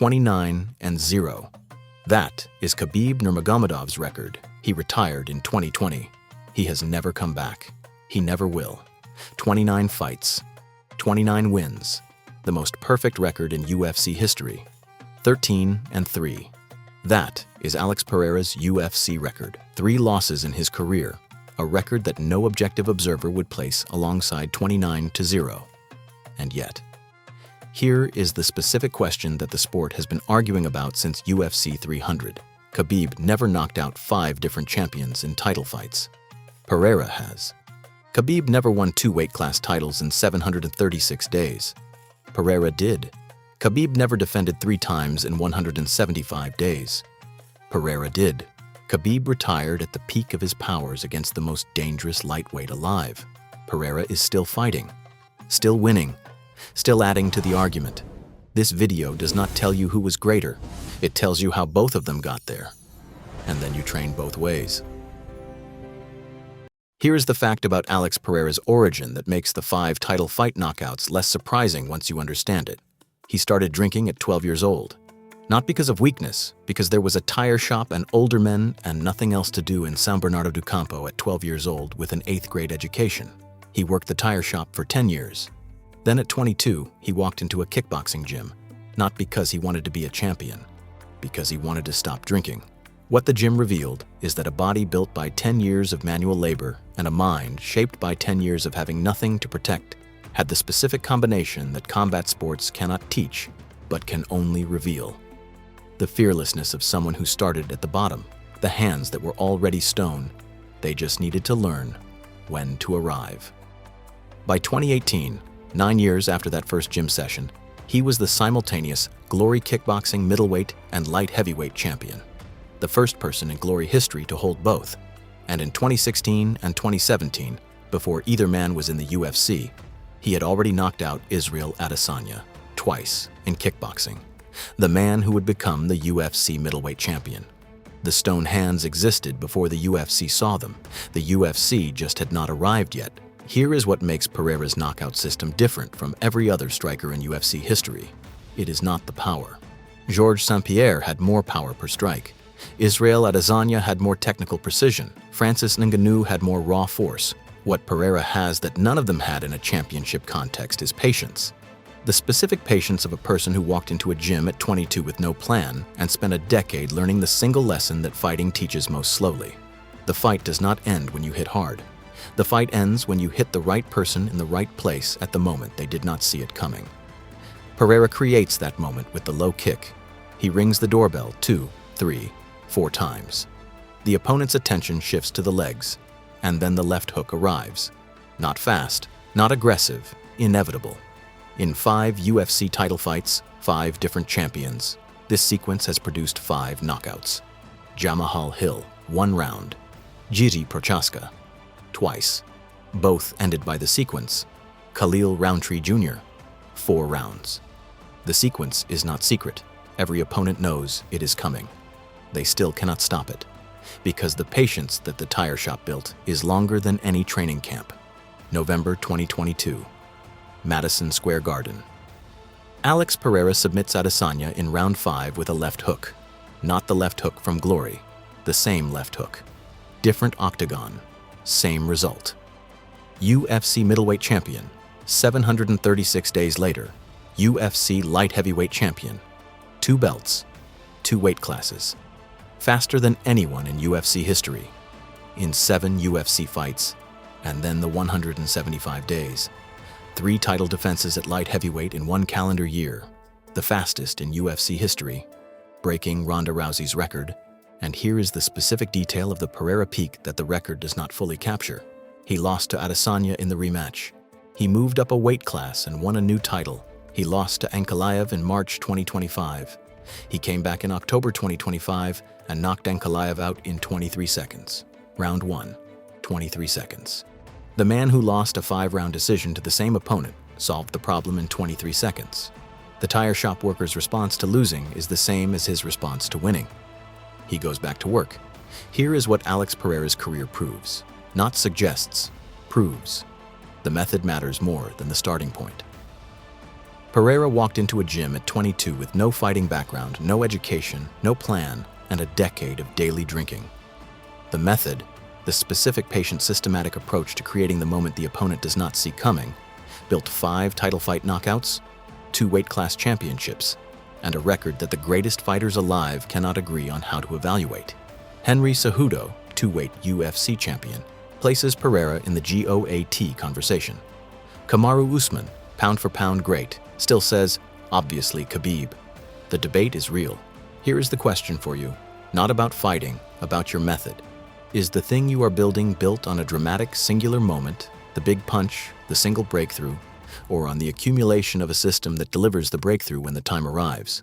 29-0. That is Khabib Nurmagomedov's record. He retired in 2020. He has never come back. He never will. 29 fights, 29 wins, the most perfect record in UFC history. 13-3. That is Alex Pereira's UFC record. 3 losses in his career, a record that no objective observer would place alongside 29-0. And yet, here is the specific question that the sport has been arguing about since UFC 300. Khabib never knocked out 5 different champions in title fights. Pereira has. Khabib never won 2 weight class titles in 736 days. Pereira did. Khabib never defended 3 times in 175 days. Pereira did. Khabib retired at the peak of his powers against the most dangerous lightweight alive. Pereira is still fighting, still winning, still adding to the argument. This video does not tell you who was greater. It tells you how both of them got there. And then you train both ways. Here is the fact about Alex Pereira's origin that makes the 5 title fight knockouts less surprising once you understand it. He started drinking at 12 years old. Not because of weakness, because there was a tire shop and older men and nothing else to do in São Bernardo do Campo at 12 years old with an 8th grade education. He worked the tire shop for 10 years. Then at 22, he walked into a kickboxing gym, not because he wanted to be a champion, because he wanted to stop drinking. What the gym revealed is that a body built by 10 years of manual labor and a mind shaped by 10 years of having nothing to protect had the specific combination that combat sports cannot teach, but can only reveal. The fearlessness of someone who started at the bottom, the hands that were already stone, they just needed to learn when to arrive. By 2018, 9 years after that first gym session, he was the simultaneous Glory kickboxing middleweight and light heavyweight champion, the first person in Glory history to hold both. And in 2016 and 2017, before either man was in the UFC, he had already knocked out Israel Adesanya twice in kickboxing, the man who would become the UFC middleweight champion. The stone hands existed before the UFC saw them. The UFC just had not arrived yet. Here is what makes Pereira's knockout system different from every other striker in UFC history. It is not the power. Georges St-Pierre had more power per strike. Israel Adesanya had more technical precision. Francis Ngannou had more raw force. What Pereira has that none of them had in a championship context is patience. The specific patience of a person who walked into a gym at 22 with no plan and spent a decade learning the single lesson that fighting teaches most slowly. The fight does not end when you hit hard. The fight ends when you hit the right person in the right place at the moment they did not see it coming. Pereira creates that moment with the low kick. He rings the doorbell 2, 3, 4 times. The opponent's attention shifts to the legs, and then the left hook arrives. Not fast, not aggressive, inevitable. In 5 UFC title fights, 5 different champions, this sequence has produced 5 knockouts. Jamahal Hill, 1 round. Jiří Procházka, twice. Both ended by the sequence. Khalil Roundtree Jr., 4 rounds. The sequence is not secret. Every opponent knows it is coming. They still cannot stop it, because the patience that the tire shop built is longer than any training camp. November 2022, Madison Square Garden. Alex Pereira submits Adesanya in round 5 with a left hook. Not the left hook from Glory, the same left hook. Different octagon, same result. UFC middleweight champion, 736 days later. UFC light heavyweight champion, 2 belts, 2 weight classes. Faster than anyone in UFC history. In 7 UFC fights, and then the 175 days. 3 title defenses at light heavyweight in 1 calendar year, the fastest in UFC history, breaking Ronda Rousey's record. And here is the specific detail of the Pereira peak that the record does not fully capture. He lost to Adesanya in the rematch. He moved up a weight class and won a new title. He lost to Ankalaev in March 2025. He came back in October 2025 and knocked Ankalaev out in 23 seconds. Round 1, 23 seconds. The man who lost a 5-round decision to the same opponent solved the problem in 23 seconds. The tire shop worker's response to losing is the same as his response to winning. He goes back to work. Here is what Alex Pereira's career proves. Not suggests, proves. The method matters more than the starting point. Pereira walked into a gym at 22 with no fighting background, no education, no plan, and a decade of daily drinking. The method, the specific patient systematic approach to creating the moment the opponent does not see coming, built 5 title fight knockouts, 2 weight class championships, and a record that the greatest fighters alive cannot agree on how to evaluate. Henry Cejudo, 2-weight UFC champion, places Pereira in the GOAT conversation. Kamaru Usman, pound-for-pound great, still says, obviously Khabib. The debate is real. Here is the question for you. Not about fighting, about your method. Is the thing you are building built on a dramatic singular moment, the big punch, the single breakthrough, or on the accumulation of a system that delivers the breakthrough when the time arrives?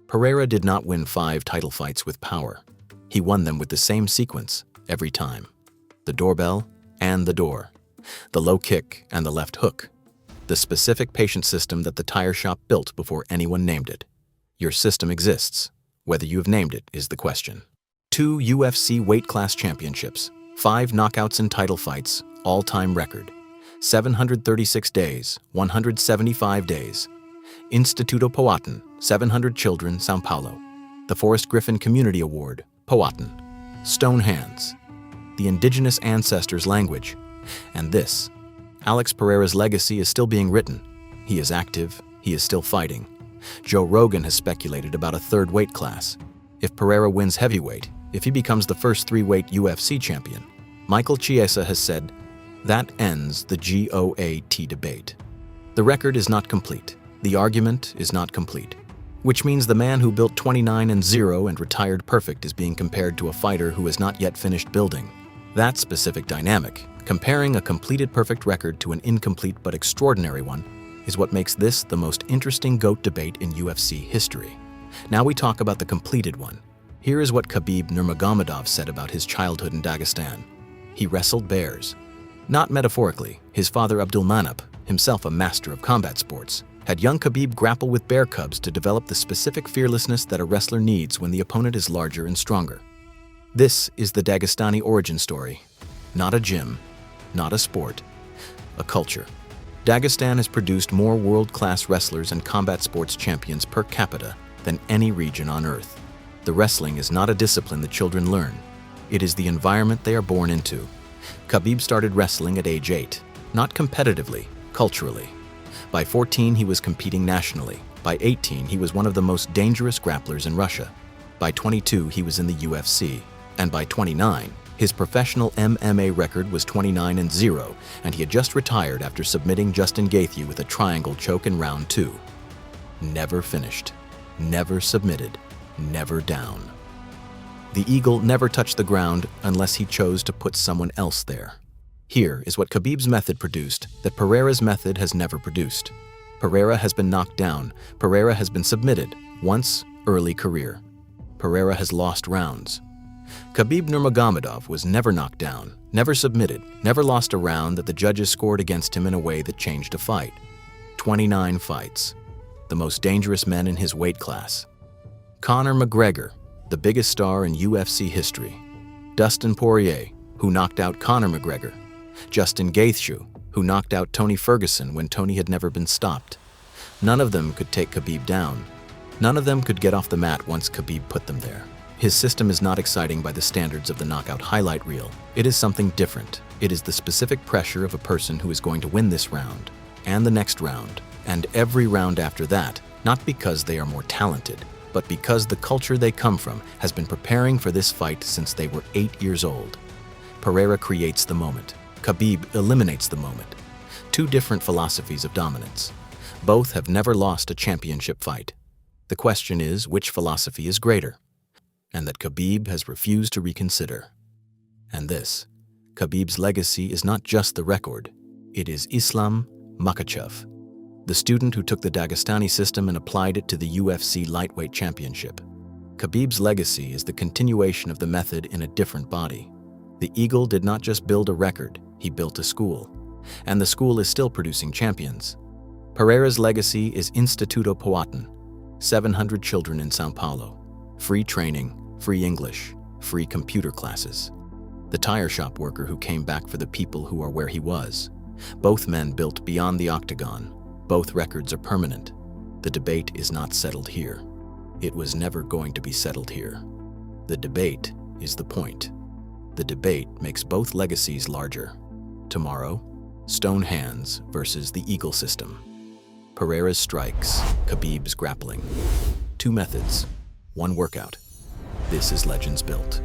Pereira did not win 5 title fights with power. He won them with the same sequence every time. The doorbell and the door. The low kick and the left hook. The specific patient system that the tire shop built before anyone named it. Your system exists. Whether you have named it is the question. 2 UFC weight class championships, 5 knockouts in title fights, all-time record. 736 days, 175 days. Instituto Powhatan, 700 children, São Paulo. The Forrest Griffin Community Award, Powhatan. Stone hands. The indigenous ancestors' language. And this, Alex Pereira's legacy is still being written. He is active, he is still fighting. Joe Rogan has speculated about a 3rd weight class. If Pereira wins heavyweight, if he becomes the first 3-weight UFC champion, Michael Chiesa has said, that ends the GOAT debate. The record is not complete. The argument is not complete. Which means the man who built 29-0 and retired perfect is being compared to a fighter who has not yet finished building. That specific dynamic, comparing a completed perfect record to an incomplete but extraordinary one, is what makes this the most interesting GOAT debate in UFC history. Now we talk about the completed one. Here is what Khabib Nurmagomedov said about his childhood in Dagestan. He wrestled bears. Not metaphorically, his father Abdulmanap, himself a master of combat sports, had young Khabib grapple with bear cubs to develop the specific fearlessness that a wrestler needs when the opponent is larger and stronger. This is the Dagestani origin story. Not a gym, not a sport, a culture. Dagestan has produced more world-class wrestlers and combat sports champions per capita than any region on Earth. The wrestling is not a discipline the children learn. It is the environment they are born into. Khabib started wrestling at age 8, not competitively, culturally. By 14, he was competing nationally. By 18, he was one of the most dangerous grapplers in Russia. By 22, he was in the UFC. And by 29, his professional MMA record was 29-0, and he had just retired after submitting Justin Gaethje with a triangle choke in round 2. Never finished, never submitted, never down. The eagle never touched the ground unless he chose to put someone else there. Here is what Khabib's method produced that Pereira's method has never produced. Pereira has been knocked down. Pereira has been submitted, once early career. Pereira has lost rounds. Khabib Nurmagomedov was never knocked down, never submitted, never lost a round that the judges scored against him in a way that changed a fight. 29 fights. The most dangerous men in his weight class. Conor McGregor, the biggest star in UFC history. Dustin Poirier, who knocked out Conor McGregor. Justin Gaethje, who knocked out Tony Ferguson when Tony had never been stopped. None of them could take Khabib down. None of them could get off the mat once Khabib put them there. His system is not exciting by the standards of the knockout highlight reel. It is something different. It is the specific pressure of a person who is going to win this round, and the next round, and every round after that, not because they are more talented, but because the culture they come from has been preparing for this fight since they were 8 years old. Pereira creates the moment. Khabib eliminates the moment. 2 different philosophies of dominance. Both have never lost a championship fight. The question is, which philosophy is greater? And that Khabib has refused to reconsider. And this, Khabib's legacy is not just the record, it is Islam Makhachev, the student who took the Dagestani system and applied it to the UFC lightweight championship. Khabib's legacy is the continuation of the method in a different body. The Eagle did not just build a record, he built a school. And the school is still producing champions. Pereira's legacy is Instituto Powhatan, 700 children in São Paulo. Free training, free English, free computer classes. The tire shop worker who came back for the people who are where he was. Both men built beyond the octagon. Both records are permanent. The debate is not settled here. It was never going to be settled here. The debate is the point. The debate makes both legacies larger. Tomorrow, Stone Hands versus the Eagle System. Pereira's strikes, Khabib's grappling. Two methods, one workout. This is Legends Built.